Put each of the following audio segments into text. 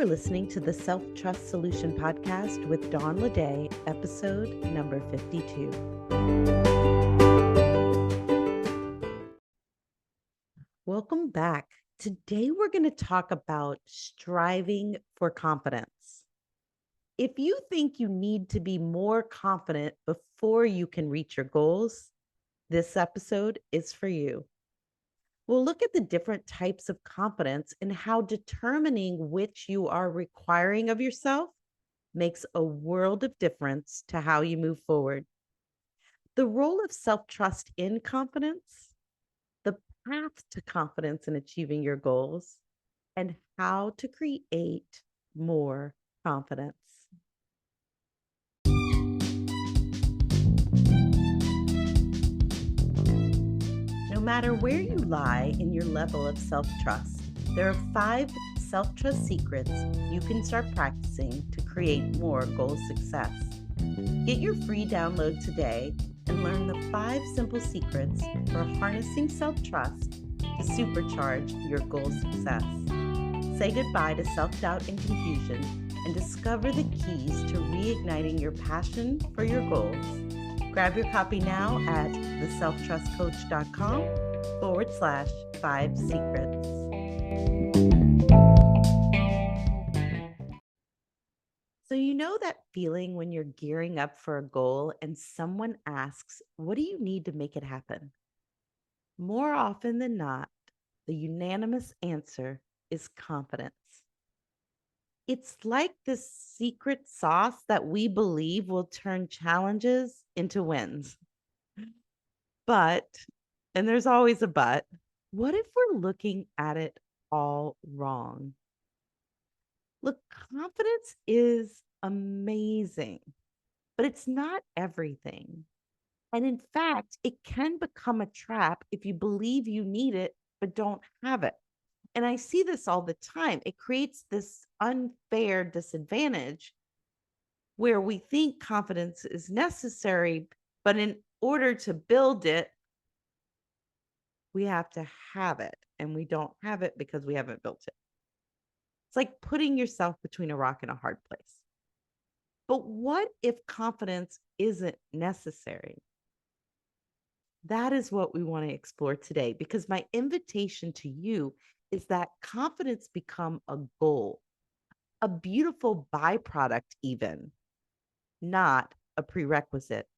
are listening to the Self-Trust Solution Podcast with Dawn Leday, episode number 52. Welcome back. Today we're going to talk about striving for confidence. If you think you need to be more confident before you can reach your goals, this episode is for you. We'll look at the different types of confidence and how determining which you are requiring of yourself makes a world of difference to how you move forward. The role of self-trust in confidence, the path to confidence in achieving your goals, and how to create more confidence. No matter where you lie in your level of self-trust, there are 5 self-trust secrets you can start practicing to create more goal success. Get your free download today and learn the 5 simple secrets for harnessing self-trust to supercharge your goal success. Say goodbye to self-doubt and confusion and discover the keys to reigniting your passion for your goals. Grab your copy now at theselftrustcoach.com/5 secrets. So you know that feeling when you're gearing up for a goal and someone asks, what do you need to make it happen? More often than not, the unanimous answer is confidence. It's like this secret sauce that we believe will turn challenges into wins. But, and there's always a but, what if we're looking at it all wrong? Look, confidence is amazing, but it's not everything. And in fact, it can become a trap if you believe you need it, but don't have it. And I see this all the time. It creates this unfair disadvantage where we think confidence is necessary, but in order to build it, we have to have it. And we don't have it because we haven't built it. It's like putting yourself between a rock and a hard place. But what if confidence isn't necessary? That is what we want to explore today, because my invitation to you is that confidence become a goal, a beautiful byproduct even, not a prerequisite.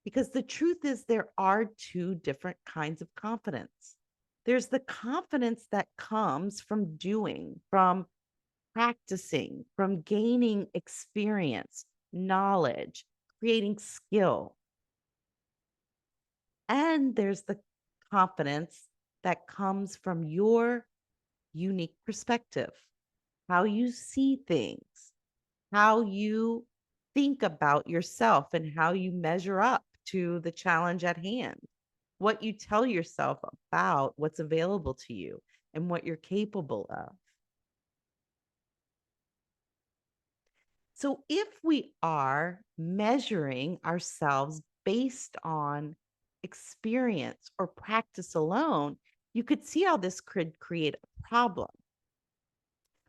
Because the truth is there are 2 different kinds of confidence. There's the confidence that comes from doing, from practicing, from gaining experience, knowledge, creating skill. And there's the confidence that comes from your unique perspective, how you see things, how you think about yourself, and how you measure up to the challenge at hand, what you tell yourself about what's available to you and what you're capable of. So if we are measuring ourselves based on experience or practice alone, you could see how this could create a problem.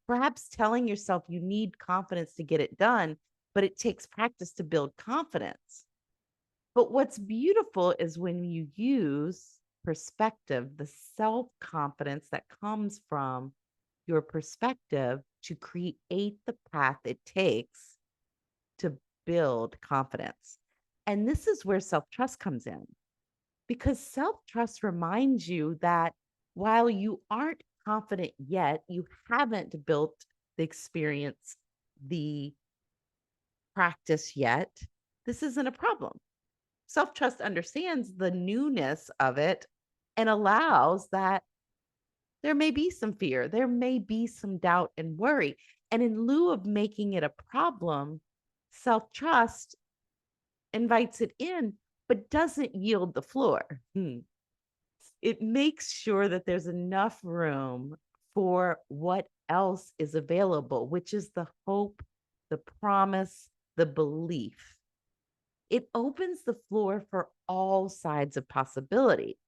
Perhaps telling yourself you need confidence to get it done, but it takes practice to build confidence. But what's beautiful is when you use perspective, the self-confidence that comes from your perspective to create the path it takes to build confidence. And this is where self-trust comes in, because self-trust reminds you that while you aren't confident yet, you haven't built the experience, the practice yet, this isn't a problem. Self-trust understands the newness of it and allows that there may be some fear, there may be some doubt and worry. And in lieu of making it a problem, self-trust invites it in, but doesn't yield the floor. It makes sure that there's enough room for what else is available, which is the hope, the promise, the belief. It opens the floor for all sides of possibility,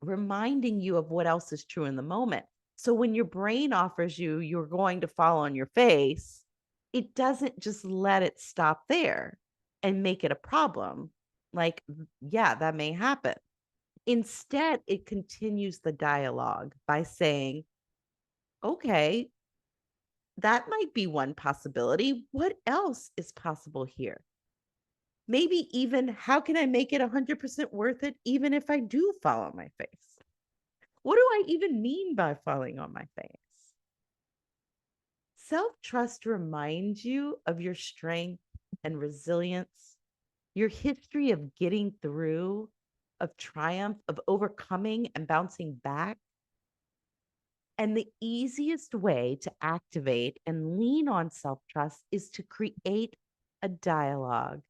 reminding you of what else is true in the moment. So when your brain offers you, you're going to fall on your face, it doesn't just let it stop there and make it a problem. Like, yeah, that may happen. Instead, it continues the dialogue by saying, okay, that might be one possibility. What else is possible here? Maybe even how can I make it 100% worth it, even if I do fall on my face? What do I even mean by falling on my face? Self trust reminds you of your strength and resilience, your history of getting through, of triumph, of overcoming and bouncing back. And the easiest way to activate and lean on self trust is to create a dialogue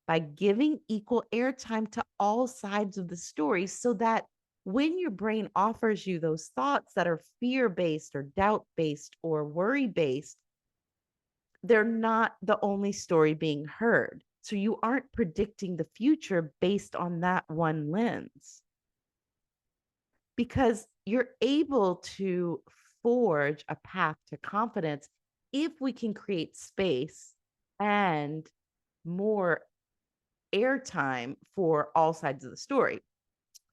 by giving equal airtime to all sides of the story so that when your brain offers you those thoughts that are fear based or doubt based or worry based, they're not the only story being heard. So you aren't predicting the future based on that one lens because you're able to forge a path to confidence if we can create space and more airtime for all sides of the story.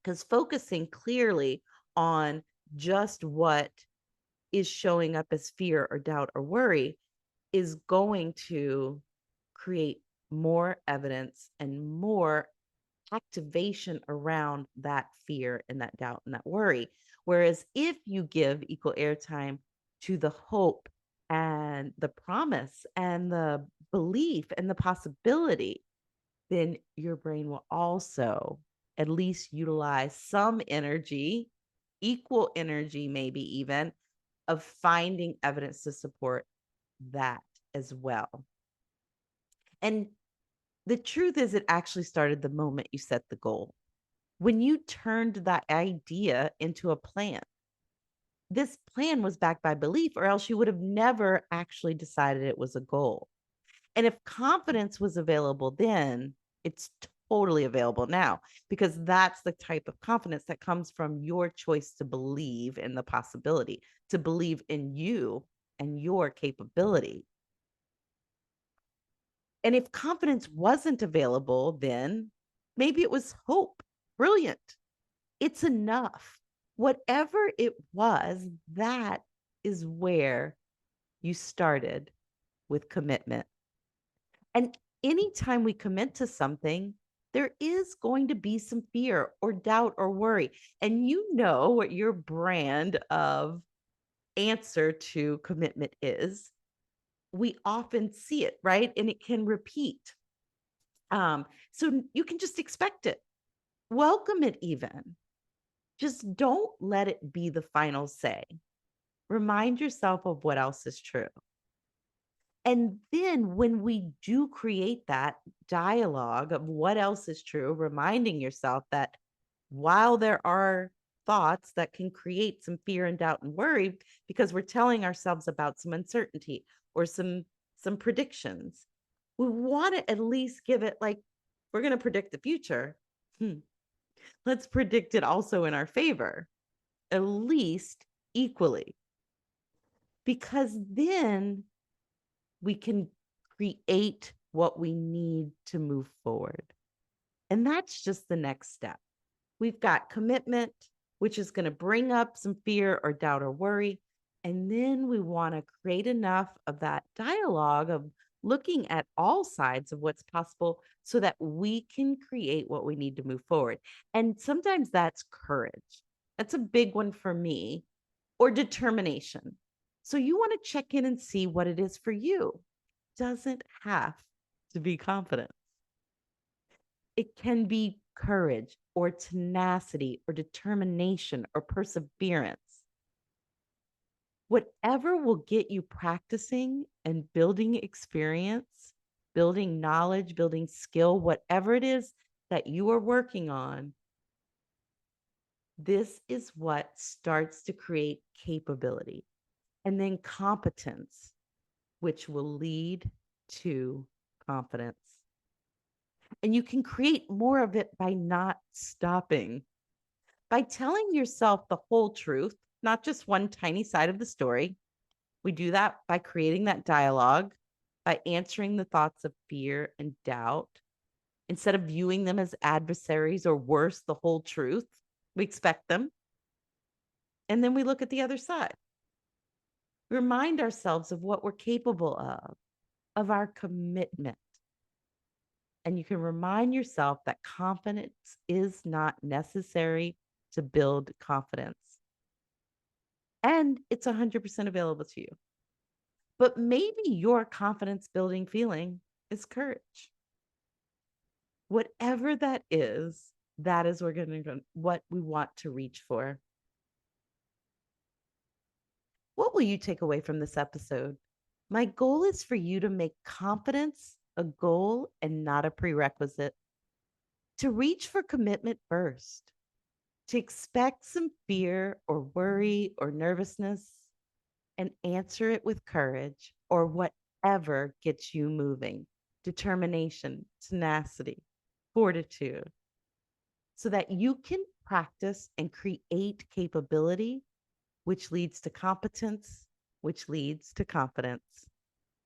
Because focusing clearly on just what is showing up as fear or doubt or worry is going to create more evidence and more activation around that fear and that doubt and that worry. Whereas if you give equal airtime to the hope and the promise and the belief and the possibility, then your brain will also at least utilize some energy, equal energy, maybe even, of finding evidence to support that as well. And the truth is, it actually started the moment you set the goal. When you turned that idea into a plan, this plan was backed by belief, or else you would have never actually decided it was a goal. And if confidence was available then, it's totally available now because that's the type of confidence that comes from your choice to believe in the possibility, to believe in you and your capability. And if confidence wasn't available, then maybe it was hope. Brilliant. It's enough. Whatever it was, that is where you started with commitment. And anytime we commit to something, there is going to be some fear or doubt or worry. And you know what your brand of answer to commitment is. We often see it, right? And it can repeat. So you can just expect it, welcome it even. Just don't let it be the final say. Remind yourself of what else is true. And then when we do create that dialogue of what else is true, reminding yourself that while there are thoughts that can create some fear and doubt and worry because we're telling ourselves about some uncertainty or some predictions, we want to at least give it like we're going to predict the future. Let's predict it also in our favor, at least equally, because then we can create what we need to move forward. And that's just the next step. We've got commitment, which is going to bring up some fear or doubt or worry. And then we want to create enough of that dialogue of looking at all sides of what's possible so that we can create what we need to move forward. And sometimes that's courage. That's a big one for me, or determination. So you want to check in and see what it is for you. Doesn't have to be confidence. It can be courage or tenacity or determination or perseverance. Whatever will get you practicing and building experience, building knowledge, building skill, whatever it is that you are working on, this is what starts to create capability and then competence, which will lead to confidence. And you can create more of it by not stopping, by telling yourself the whole truth, not just one tiny side of the story. We do that by creating that dialogue, by answering the thoughts of fear and doubt. Instead of viewing them as adversaries or worse, the whole truth, we expect them. And then we look at the other side. We remind ourselves of what we're capable of our commitment. And you can remind yourself that confidence is not necessary to build confidence. And it's 100% available to you. But maybe your confidence building feeling is courage. Whatever that is what we want to reach for. What will you take away from this episode? My goal is for you to make confidence a goal and not a prerequisite. To reach for commitment first. To expect some fear or worry or nervousness and answer it with courage or whatever gets you moving. Determination, tenacity, fortitude, so that you can practice and create capability, which leads to competence, which leads to confidence.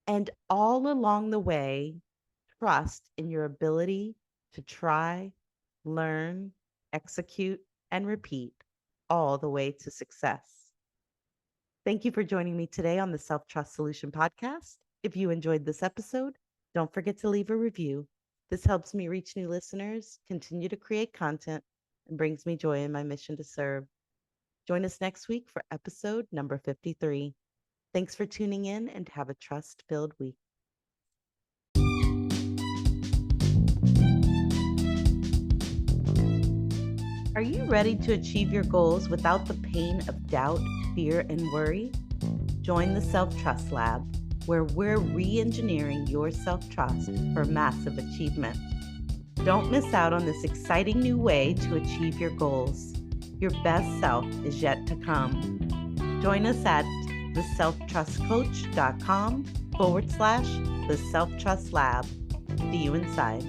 And all along the way, trust in your ability to try, learn, execute, and repeat all the way to success. Thank you for joining me today on the Self-Trust Solution Podcast. If you enjoyed this episode, don't forget to leave a review. This helps me reach new listeners, continue to create content, and brings me joy in my mission to serve. Join us next week for episode number 53. Thanks for tuning in and have a trust-filled week. Are you ready to achieve your goals without the pain of doubt, fear, and worry? Join the Self-Trust Lab, where we're re-engineering your self-trust for massive achievement. Don't miss out on this exciting new way to achieve your goals. Your best self is yet to come. Join us at theselftrustcoach.com/the Self-Trust Lab. See you inside.